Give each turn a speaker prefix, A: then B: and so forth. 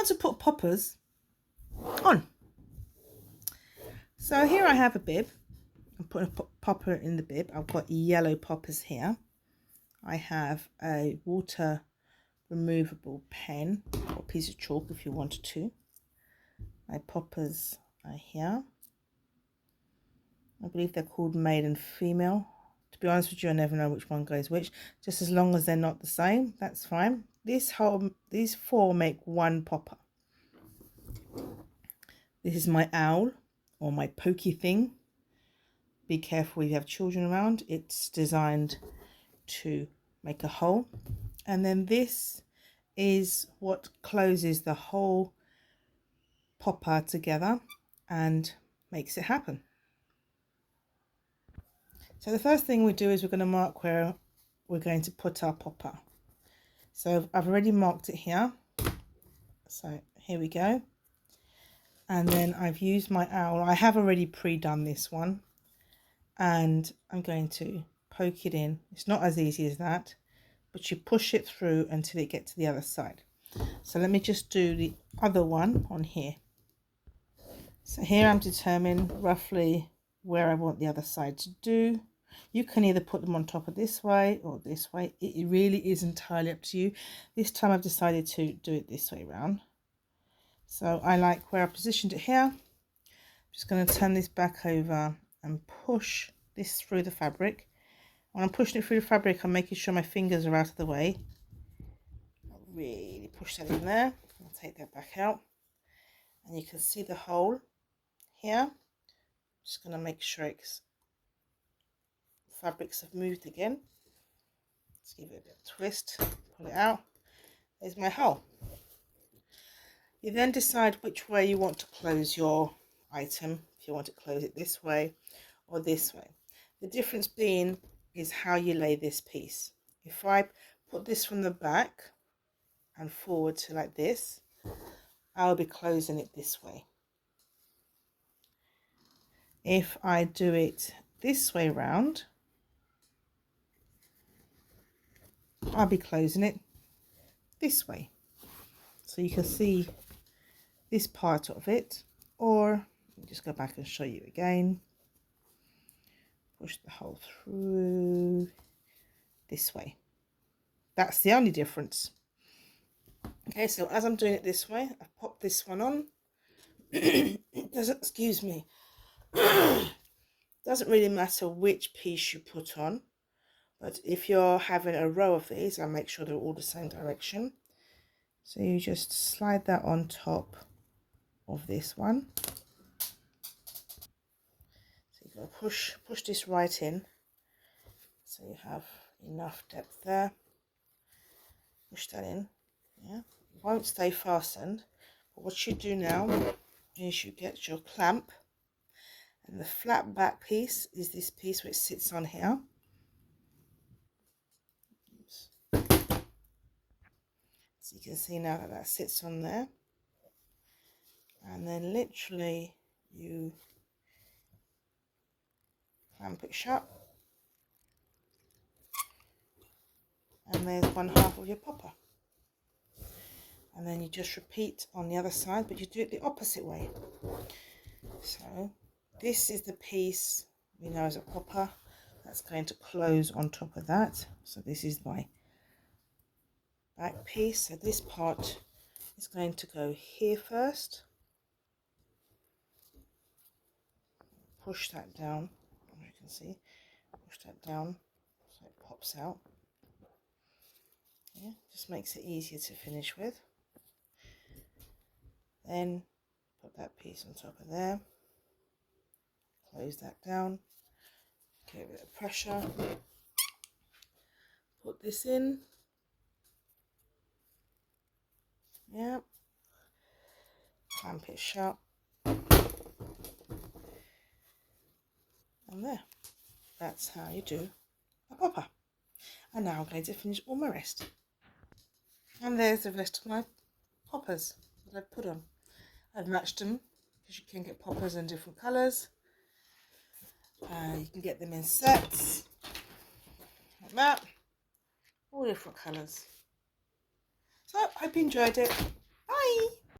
A: how to put poppers on. So here I have a bib. I'm putting a popper in the bib. I've got yellow poppers here. I have a water removable pen or piece of chalk if you wanted to. My poppers are here. I believe they're called male and female. To be honest with you, I never know which one goes which. Just as long as they're not the same, that's fine. These four make one popper. This is my owl or my pokey thing. Be careful if you have children around. It's designed to make a hole. And then this is what closes the whole popper together and makes it happen. So the first thing we do is we're going to mark where we're going to put our popper. So I've already marked it here. So here we go. And then I've used my owl. I have already pre-done this one. And I'm going to poke it in. It's not as easy as that, but you push it through until it gets to the other side. So let me just do the other one on here. So here I'm determining roughly where I want the other side to do. You can either put them on top of this way or this way. It really is entirely up to you. This time I've decided to do it this way around. So I like where I positioned it here. I'm just going to turn this back over and push this through the fabric. When I'm pushing it through the fabric, I'm making sure my fingers are out of the way. I'll really push that in there. I'll take that back out. And you can see the hole here. Just going to make sure fabrics have moved again. Let's give it a bit of a twist, pull it out. There's my hole. You then decide which way you want to close your item, if you want to close it this way or this way. The difference being is how you lay this piece. If I put this from the back and forward to like this, I'll be closing it this way. If I do it this way round, I'll be closing it this way. So you can see this part of it, or just go back and show you again. Push the hole through this way. That's the only difference. Okay, so as I'm doing it this way, I've popped this one on. It doesn't, excuse me, doesn't really matter which piece you put on, but if you're having a row of these, I'll make sure they're all the same direction. So you just slide that on top of this one. So you're going to push this right in, so you have enough depth there. Push that in. Yeah, it won't stay fastened, but what you do now is you get your clamp, and the flat back piece is this piece which sits on here. Oops. So you can see now that that sits on there, and then literally you clamp it shut, and there's one half of your popper. And then you just repeat on the other side, but you do it the opposite way. So this is the piece we know as a popper that's going to close on top of that. So this is my back piece. So this part is going to go here first. Push that down, as you can see. Push that down so it pops out. Yeah, just makes it easier to finish with. Then put that piece on top of there, close that down, give it a bit of pressure, put this in, yeah, clamp it shut, and there, that's how you do a popper. And now I'm going to finish all my rest. And there's the rest of my poppers that I've put on. I've matched them because you can get poppers in different colours. You can get them in sets like that, all different colours. So I hope you enjoyed it.